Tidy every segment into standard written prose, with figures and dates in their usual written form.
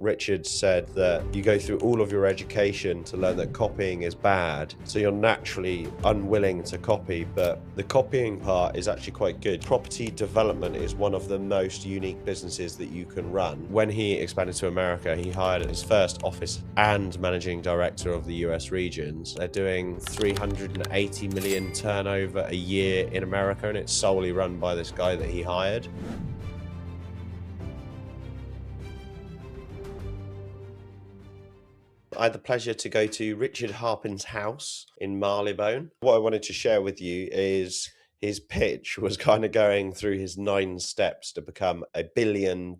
Richard said that you go through all of your education to learn that copying is bad, so you're naturally unwilling to copy, but the copying part is actually quite good. Property development is one of the most unique businesses that you can run. When he expanded to America, he hired his first office and managing director of the US regions. They're doing 380 million turnover a year in America, and it's solely run by this guy that he hired. I had the pleasure to go to Richard Harpin's house in Marylebone. What I wanted to share with you is his pitch was kind of going through his 9 steps to become a $1 billion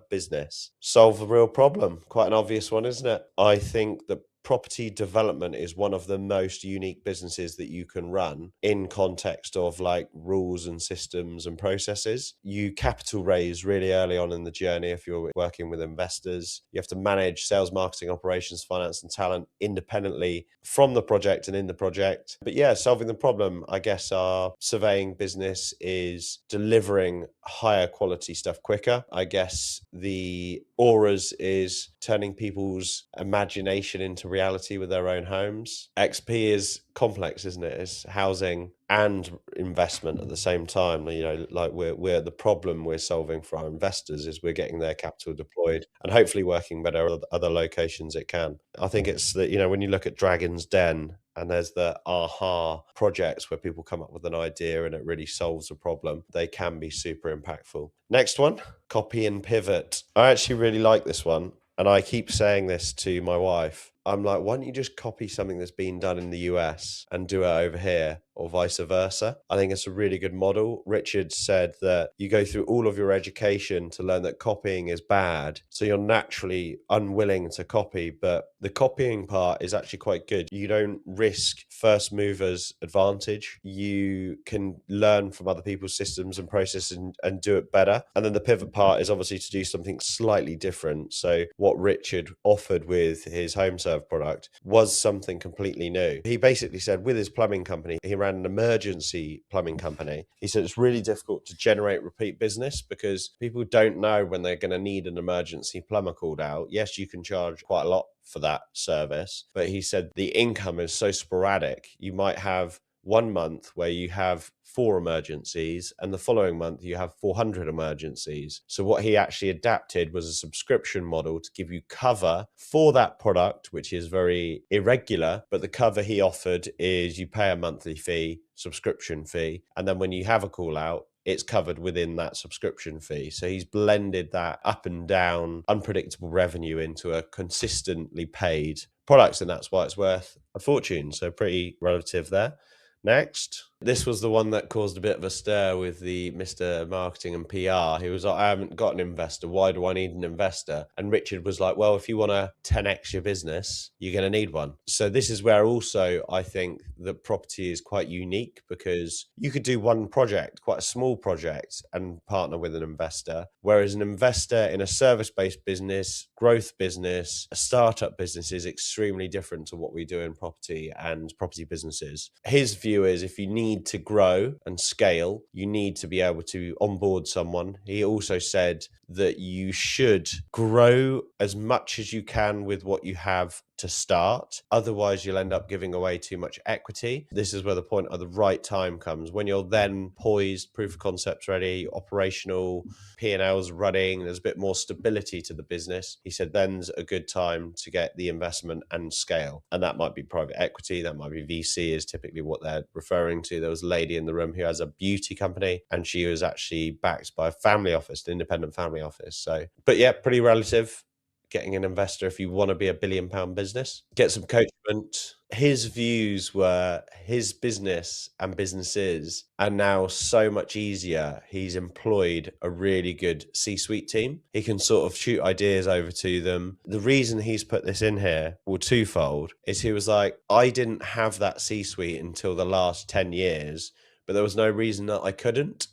business. Solve a real problem. Quite an obvious one, isn't it? I think that property development is one of the most unique businesses that you can run in context of like rules and systems and processes. You capital raise really early on in the journey if you're working with investors. You have to manage sales, marketing, operations, finance, and talent independently from the project and in the project. But yeah, solving the problem, I guess our surveying business is delivering higher quality stuff quicker. I guess the auras is turning people's imagination into reality with their own homes. XP is complex, isn't it? It's housing and investment at the same time. You know, like we're the problem we're solving for our investors is we're getting their capital deployed and hopefully working better at other locations it can. I think it's that, you know, when you look at Dragon's Den and there's the aha projects where people come up with an idea and it really solves a problem, they can be super impactful. Next one, copy and pivot. I actually really like this one. And I keep saying this to my wife. I'm like, why don't you just copy something that's been done in the US and do it over here, or vice versa? I think it's a really good model. Richard said that you go through all of your education to learn that copying is bad, so you're naturally unwilling to copy, but the copying part is actually quite good. You don't risk first movers advantage. You can learn from other people's systems and processes and do it better. And then the pivot part is obviously to do something slightly different. So what Richard offered with his HomeServe product was something completely new. He basically said with his plumbing company, he ran an emergency plumbing company. He said it's really difficult to generate repeat business because people don't know when they're going to need an emergency plumber called out. Yes, you can charge quite a lot for that service, but he said the income is so sporadic. You might have 1 month where you have 4 emergencies and the following month you have 400 emergencies. So what he actually adapted was a subscription model to give you cover for that product, which is very irregular, but the cover he offered is you pay a monthly fee, subscription fee, and then when you have a call out, it's covered within that subscription fee. So he's blended that up and down unpredictable revenue into a consistently paid product, and that's why it's worth a fortune. So pretty relative there. Next, this was the one that caused a bit of a stir with the Mr. Marketing and PR. He was like, I haven't got an investor. Why do I need an investor? And Richard was like, well, if you want to 10x your business, you're going to need one. So this is where also I think that property is quite unique because you could do one project, quite a small project, and partner with an investor. Whereas an investor in a service-based business, growth business, a startup business is extremely different to what we do in property and property businesses. His view is if you need to grow and scale, you need to be able to onboard someone. He also said that you should grow as much as you can with what you have to start. Otherwise, you'll end up giving away too much equity. This is where the point of the right time comes. When you're then poised, proof of concept's ready, operational, P&L's running, there's a bit more stability to the business. He said then's a good time to get the investment and scale. And that might be private equity, that might be VC is typically what they're referring to. There was a lady in the room who has a beauty company and she was actually backed by a family office, an independent family office. So, but yeah, pretty relative. Getting an investor if you want to be a £1 billion business. Get some coachment. His views were his business and businesses are now so much easier. He's employed a really good C-suite team. He can sort of shoot ideas over to them. The reason he's put this in here, well, twofold, is he was like, I didn't have that C-suite until the last 10 years, but there was no reason that I couldn't.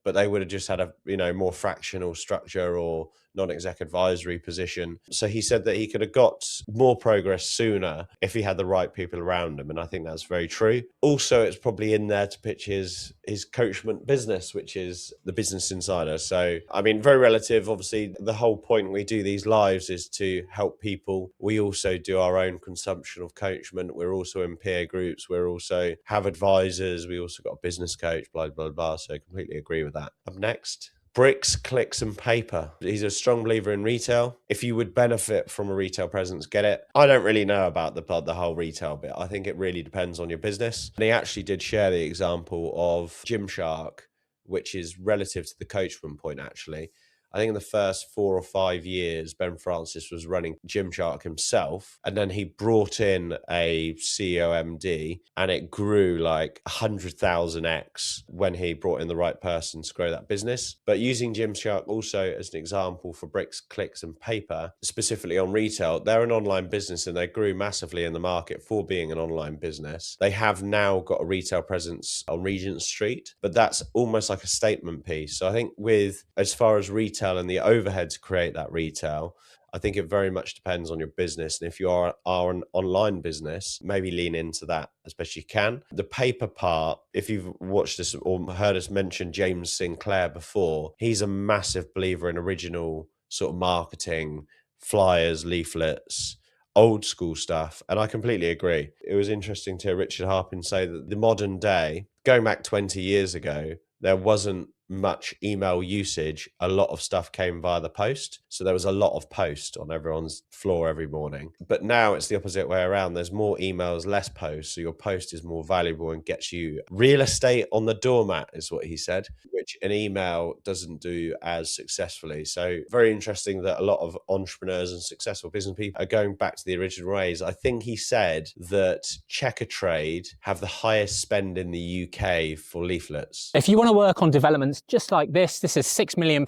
But they would have just had a more fractional structure or non-exec advisory position. So he said that he could have got more progress sooner if he had the right people around him. And I think that's very true. Also, it's probably in there to pitch his coachment business, which is the Business Insider. So, I mean, very relative. Obviously, the whole point we do these lives is to help people. We also do our own consumption of coachment. We're also in peer groups. We're also have advisors. We also got a business coach, blah, blah, blah. So I completely agree with that. Up next, bricks, clicks, and paper. He's a strong believer in retail. If you would benefit from a retail presence, get it. I don't really know about the whole retail bit. I think it really depends on your business. And he actually did share the example of Gymshark, which is relative to the coachman point, actually. I think in the first 4 or 5 years, Ben Francis was running Gymshark himself, and then he brought in a CEO MD, and it grew like 100,000x when he brought in the right person to grow that business. But using Gymshark also as an example for bricks, clicks, and paper, specifically on retail, they're an online business and they grew massively in the market for being an online business. They have now got a retail presence on Regent Street, but that's almost like a statement piece. So I think with, as far as retail and the overhead to create that retail, I think it very much depends on your business. And if you are an online business, maybe lean into that as best you can. The paper part, if you've watched this or heard us mention James Sinclair before, he's a massive believer in original sort of marketing, flyers, leaflets, old school stuff. And I completely agree. It was interesting to hear Richard Harpin say that the modern day, going back 20 years ago, there wasn't much email usage. A lot of stuff came via the post. So there was a lot of post on everyone's floor every morning. But now it's the opposite way around. There's more emails, less posts. So your post is more valuable and gets you real estate on the doormat, is what he said, which an email doesn't do as successfully. So very interesting that a lot of entrepreneurs and successful business people are going back to the original ways. I think he said that Checkatrade have the highest spend in the UK for leaflets. If you want to work on developments just like this is £6 million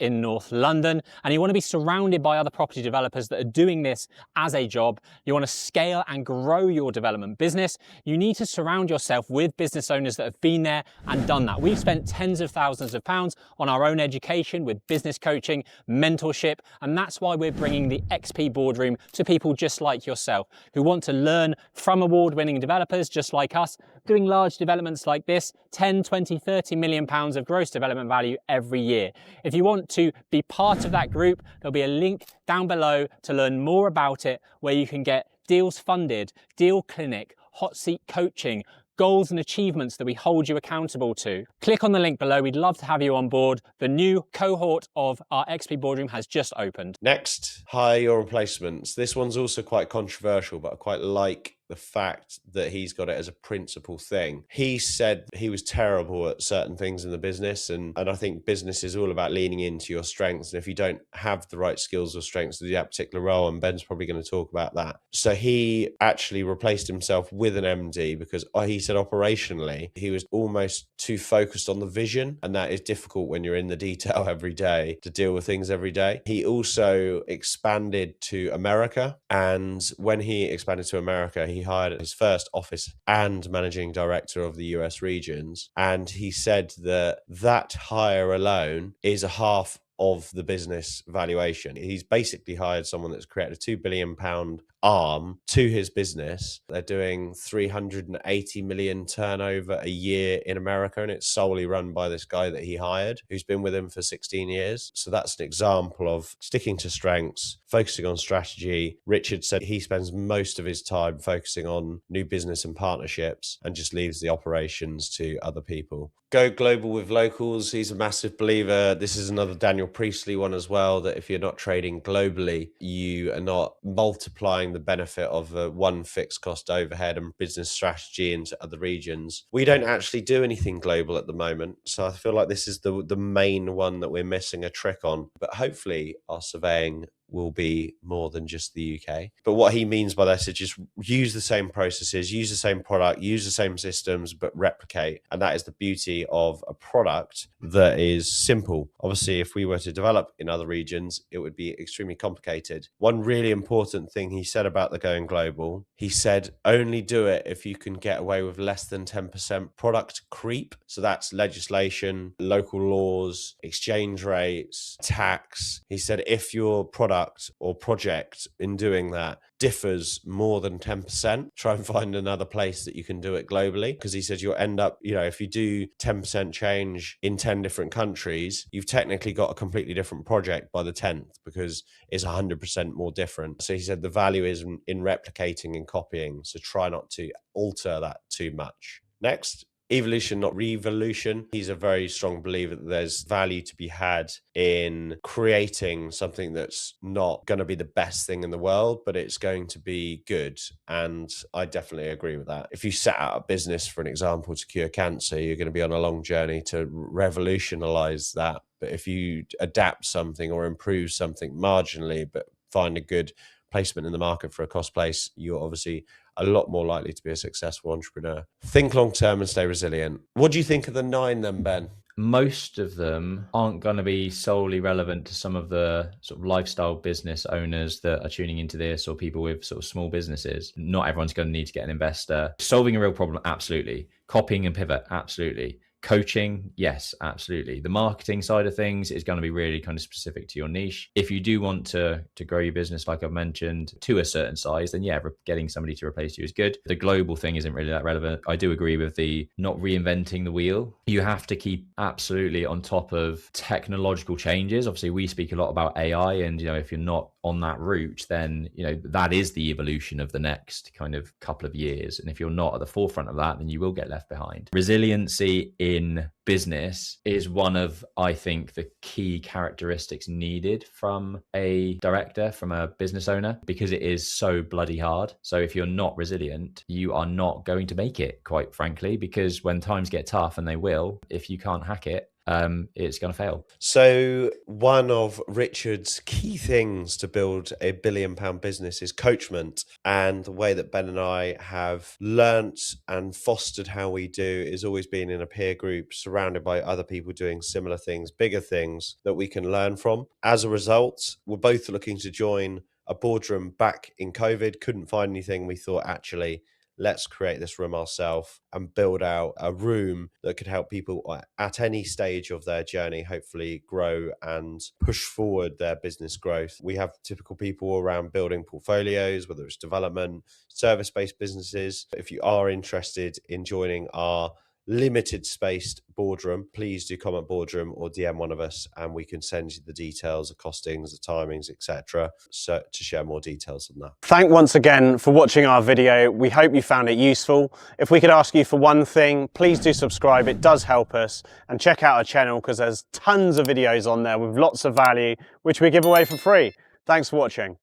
in North London, and you want to be surrounded by other property developers that are doing this as a job, you want to scale and grow your development business, you need to surround yourself with business owners that have been there and done that. We've spent tens of thousands of pounds on our own education with business coaching, mentorship, and that's why we're bringing the XP Boardroom to people just like yourself who want to learn from award-winning developers just like us, doing large developments like this, 10, 20, 30 million pounds of gross development value every year. If you want to be part of that group, there'll be a link down below to learn more about it, where you can get deals funded, deal clinic, hot seat coaching, goals and achievements that we hold you accountable to. Click on the link below. We'd love to have you on board. The new cohort of our XP Boardroom has just opened. Next, hire your replacements. This one's also quite controversial, but I quite like the fact that he's got it as a principal thing. He said he was terrible at certain things in the business, and I think business is all about leaning into your strengths. And if you don't have the right skills or strengths to do that particular role, and Ben's probably going to talk about that. So he actually replaced himself with an MD because he said operationally he was almost too focused on the vision, and that is difficult when you're in the detail every day to deal with things every day. He also expanded to America, and when he expanded to America, he hired his first office and managing director of the US regions. And he said that hire alone is a half of the business valuation. He's basically hired someone that's created a £2 billion arm to his business. They're doing 380 million turnover a year in America, and it's solely run by this guy that he hired, who's been with him for 16 years. So that's an example of sticking to strengths, focusing on strategy. Richard said he spends most of his time focusing on new business and partnerships and just leaves the operations to other people. Go global with locals. He's a massive believer. This is another Daniel Priestley one as well, that if you're not trading globally, you are not multiplying the benefit of one fixed cost overhead and business strategy into other regions. We don't actually do anything global at the moment, so I feel like this is the main one that we're missing a trick on. But hopefully our surveying will be more than just the UK. But what he means by this is just use the same processes, use the same product, use the same systems, but replicate. And that is the beauty of a product that is simple. Obviously, if we were to develop in other regions, it would be extremely complicated. One really important thing he said about the going global, he said, only do it if you can get away with less than 10% product creep. So that's legislation, local laws, exchange rates, tax. He said, if your product or project in doing that differs more than 10%, try and find another place that you can do it globally. Because he said you'll end up, if you do 10% change in 10 different countries, you've technically got a completely different project by the 10th because it's 100% more different. So he said the value is in replicating and copying. So try not to alter that too much. Next. Evolution, not revolution. He's a very strong believer that there's value to be had in creating something that's not going to be the best thing in the world, but it's going to be good. And I definitely agree with that. If you set out a business, for an example, to cure cancer, you're going to be on a long journey to revolutionize that. But if you adapt something or improve something marginally, but find a good placement in the market for a cost place, you're obviously a lot more likely to be a successful entrepreneur. Think long term and stay resilient. What do you think of the 9 then, Ben? Most of them aren't going to be solely relevant to some of the sort of lifestyle business owners that are tuning into this, or people with sort of small businesses. Not everyone's going to need to get an investor. Solving a real problem, absolutely. Copying and pivot, absolutely. Coaching, yes, absolutely. The marketing side of things is going to be really kind of specific to your niche. If you do want to grow your business, like I've mentioned, to a certain size, then yeah, getting somebody to replace you is good. The global thing isn't really that relevant. I do agree with the not reinventing the wheel. You have to keep absolutely on top of technological changes. Obviously, we speak a lot about AI, and if you're not on that route, then that is the evolution of the next kind of couple of years. And if you're not at the forefront of that, then you will get left behind. Resiliency in business is one of, I think, the key characteristics needed from a director, from a business owner, because it is so bloody hard. So if you're not resilient, you are not going to make it, quite frankly, because when times get tough, and they will, if you can't hack it, it's going to fail. So one of Richard's key things to build a £1 billion business is coachment. And the way that Ben and I have learnt and fostered how we do is always being in a peer group surrounded by other people doing similar things, bigger things that we can learn from. As a result, we're both looking to join a boardroom back in COVID, couldn't find anything. We thought, actually, let's create this room ourselves and build out a room that could help people at any stage of their journey, hopefully grow and push forward their business growth. We have typical people around building portfolios, whether it's development, service-based businesses. If you are interested in joining our limited spaced boardroom, please do comment boardroom or DM one of us, and we can send you the details, the costings, the timings, etc., so to share more details on that. Thank once again for watching our video. We hope you found it useful. If we could ask you for one thing, please do subscribe. It does help us, and check out our channel because there's tons of videos on there with lots of value which we give away for free. Thanks for watching.